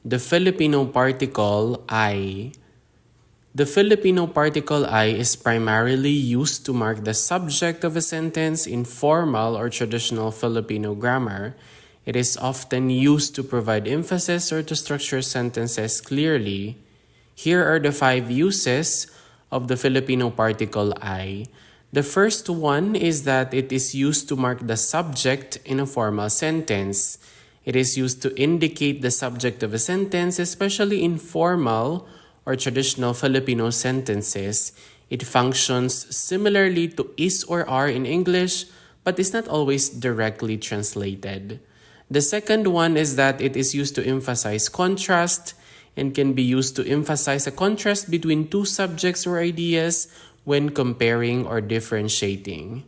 The Filipino particle I. The Filipino particle I is primarily used to mark the subject of a sentence in formal or traditional Filipino grammar. It is often used to provide emphasis or to structure sentences clearly. Here are the 5 uses of the Filipino particle I. The first one is that it is used to mark the subject in a formal sentence. It is used to indicate the subject of a sentence, especially in formal or traditional Filipino sentences. It functions similarly to is or are in English, but is not always directly translated. The second one is that it is used to emphasize contrast and can be used to emphasize a contrast between two subjects or ideas when comparing or differentiating.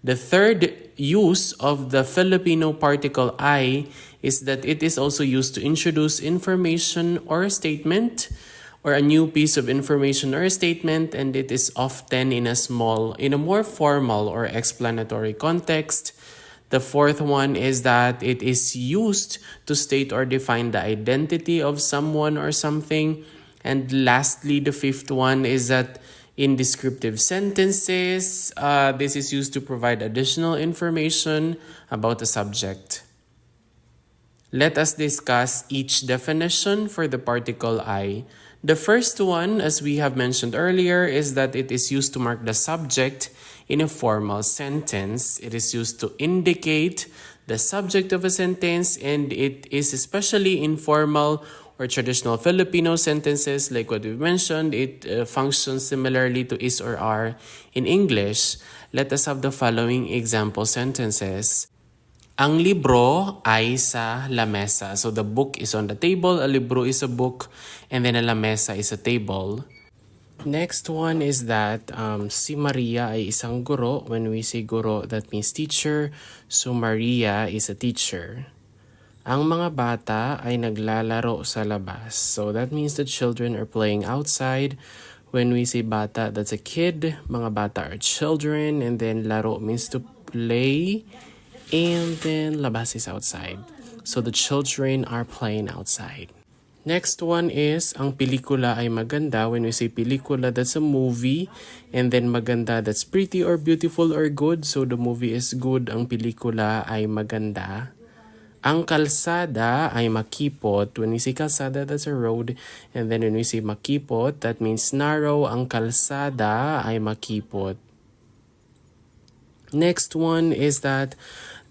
The third use of the Filipino particle I is that it is also used to introduce information or a statement or a new piece of information or a statement, and it is often in a more formal or explanatory context. The fourth one is that it is used to state or define the identity of someone or something. And lastly, the fifth one is that in descriptive sentences, this is used to provide additional information about the subject. Let us discuss each definition for the particle I. The first one, as we have mentioned earlier, is that it is used to mark the subject in a formal sentence. It is used to indicate the subject of a sentence, and it is especially in formal or traditional Filipino sentences like what we mentioned. It functions similarly to is or are in English. Let us have the following example sentences. Ang libro ay sa lamesa. So the book is on the table, a libro is a book, and then a lamesa is a table. Next one is that si Maria ay isang guro. When we say guro, that means teacher. So Maria is a teacher. Ang mga bata ay naglalaro sa labas. So that means the children are playing outside. When we say bata, that's a kid. Mga bata are children. And then laro means to play. And then labas is outside. So the children are playing outside. Next one is, ang pelikula ay maganda. When we say pelikula, that's a movie. And then maganda, that's pretty or beautiful or good. So the movie is good. Ang pelikula ay maganda. Ang kalsada ay makipot. When we say kalsada, that's a road. And then when we say makipot, that means narrow. Ang kalsada ay makipot. Next one is that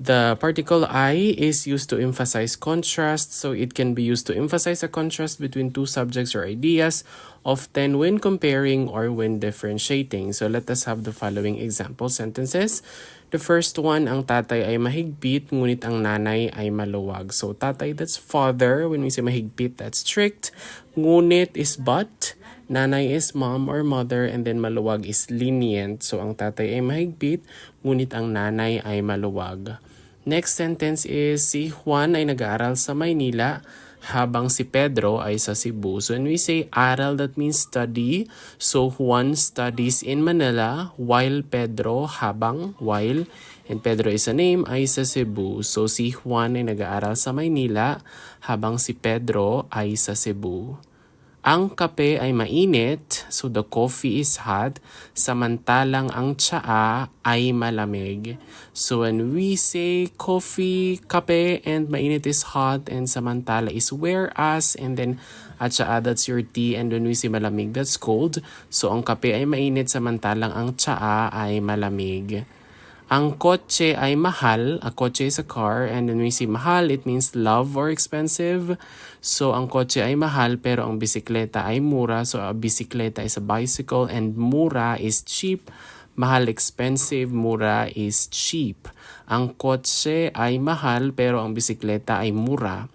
the particle I is used to emphasize contrast, so it can be used to emphasize a contrast between two subjects or ideas, often when comparing or when differentiating. So let us have the following example sentences. The first one, ang tatay ay mahigpit, ngunit ang nanay ay maluwag. So tatay, that's father. When we say mahigpit, that's strict. Ngunit is but. Nanay is mom or mother, and then maluwag is lenient. So ang tatay ay mahigpit, ngunit ang nanay ay maluwag. Next sentence is, si Juan ay nag-aaral sa Maynila habang si Pedro ay sa Cebu. So when we say aral, that means study. So Juan studies in Manila while Pedro, and Pedro is a name, ay sa Cebu. So si Juan ay nag-aaral sa Maynila habang si Pedro ay sa Cebu. Ang kape ay mainit, so the coffee is hot, samantalang ang tsaa ay malamig. So when we say coffee, kape, and mainit is hot, and samantala is whereas, and then at tsaa, that's your tea, and when we say malamig, that's cold. So ang kape ay mainit, samantalang ang tsaa ay malamig. Ang kotse ay mahal. A kotse is a car. And when we say mahal, it means love or expensive. So, ang kotse ay mahal pero ang bisikleta ay mura. So, a bisikleta is a bicycle and mura is cheap. Mahal, expensive. Mura is cheap. Ang kotse ay mahal pero ang bisikleta ay mura.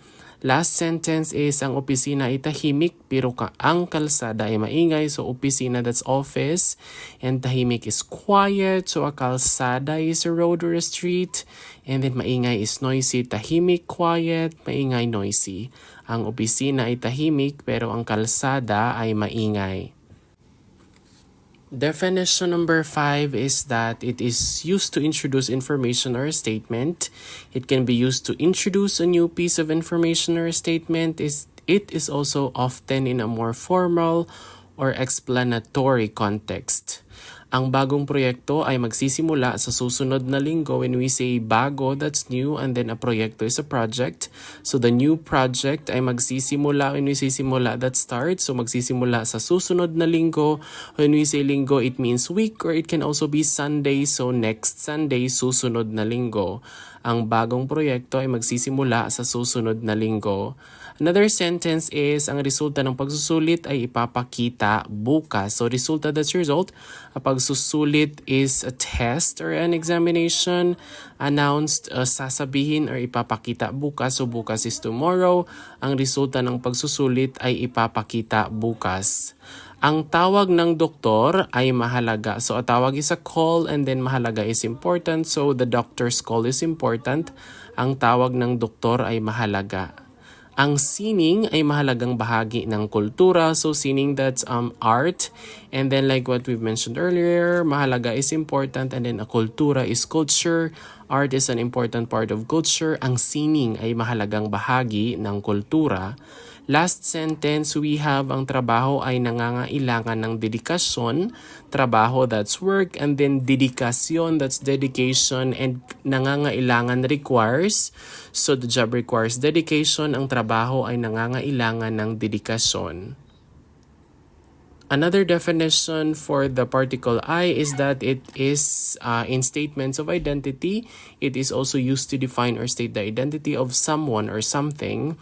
Last sentence is, ang opisina ay tahimik pero ang kalsada ay maingay. So, opisina, that's office. And tahimik is quiet. So, a kalsada is a road or a street. And then maingay is noisy. Tahimik, quiet, maingay, noisy. Ang opisina ay tahimik pero ang kalsada ay maingay. Definition number 5 is that it is used to introduce information or a statement. It can be used to introduce a new piece of information or a statement. it is also often in a more formal or explanatory context. Ang bagong proyekto ay magsisimula sa susunod na linggo. When we say bago, that's new, and then a proyekto is a project. So the new project ay magsisimula. When we say simula, that starts. So magsisimula sa susunod na linggo. When we say linggo, it means week, or it can also be Sunday. So next Sunday, susunod na linggo. Ang bagong proyekto ay magsisimula sa susunod na linggo. Another sentence is, ang resulta ng pagsusulit ay ipapakita bukas. So resulta, that's result. A pagsusulit is a test or an examination. Announced, sasabihin or ipapakita bukas. So bukas is tomorrow. Ang resulta ng pagsusulit ay ipapakita bukas. Ang tawag ng doktor ay mahalaga. So a tawag is a call, and then mahalaga is important. So the doctor's call is important. Ang tawag ng doktor ay mahalaga. Ang sining ay mahalagang bahagi ng kultura. So sining, that's art. And then like what we've mentioned earlier, mahalaga is important, and then a kultura is culture. Art is an important part of culture. Ang sining ay mahalagang bahagi ng kultura. Last sentence, we have ang trabaho ay nangangailangan ng dedikasyon. Trabaho, that's work. And then dedikasyon, that's dedication. And nangangailangan requires. So the job requires dedication. Ang trabaho ay nangangailangan ng dedikasyon. Another definition for the particle I is that it is in statements of identity. It is also used to define or state the identity of someone or something.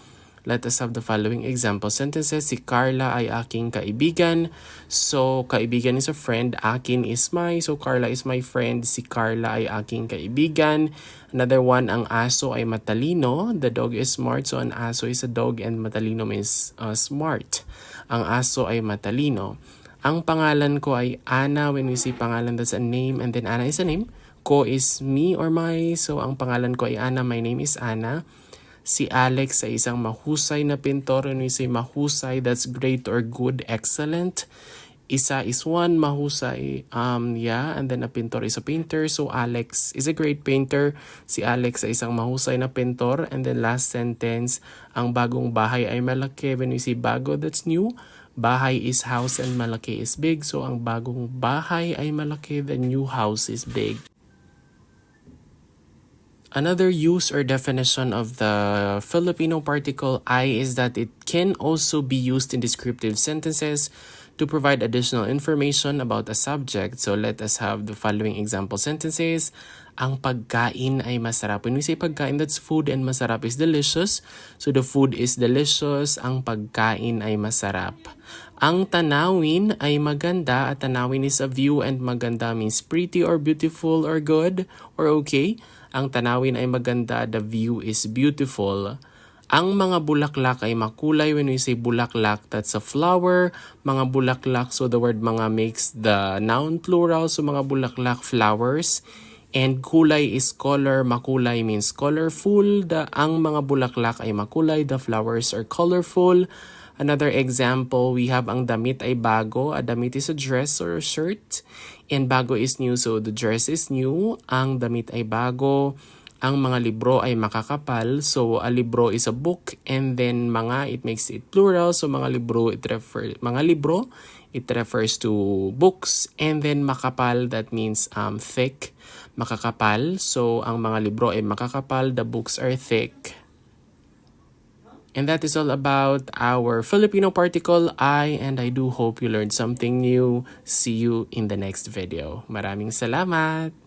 Let us have the following example sentences. Si Carla ay aking kaibigan. So, kaibigan is a friend. Akin is my. So, Carla is my friend. Si Carla ay aking kaibigan. Another one, ang aso ay matalino. The dog is smart. So, an aso is a dog and matalino means smart. Ang aso ay matalino. Ang pangalan ko ay Ana. When we say pangalan, that's a name. And then Ana is a name. Ko is me or my. So, ang pangalan ko ay Ana. My name is Ana. Si Alex ay isang mahusay na pintor. When we say mahusay, that's great or good, excellent. Isa is one, mahusay, and then a pintor is a painter. So Alex is a great painter. Si Alex ay isang mahusay na pintor. And then last sentence, ang bagong bahay ay malaki. When we say bago, that's new. Bahay is house and malaki is big. So ang bagong bahay ay malaki, the new house is big. Another use or definition of the Filipino particle I is that it can also be used in descriptive sentences to provide additional information about a subject. So let us have the following example sentences. Ang pagkain ay masarap. When we say pagkain, that's food, and masarap is delicious. So the food is delicious. Ang pagkain ay masarap. Ang tanawin ay maganda, at tanawin is a view, and maganda means pretty or beautiful or good or okay. Ang tanawin ay maganda, the view is beautiful. Ang mga bulaklak ay makulay. When we say bulaklak, that's a flower. Mga bulaklak, so the word mga makes the noun plural. So mga bulaklak, flowers. And kulay is color. Makulay means colorful. Ang mga bulaklak ay makulay. The flowers are colorful. Another example, we have ang damit ay bago. A damit is a dress or a shirt. And bago is new, so the dress is new. Ang damit ay bago. Ang mga libro ay makakapal. So a libro is a book. And then mga, it makes it plural. So mga libro, it refers to books. And then makapal, that means thick. Makakapal. So ang mga libro ay makakapal. The books are thick. And that is all about our Filipino particle I, and I do hope you learned something new. See you in the next video. Maraming salamat!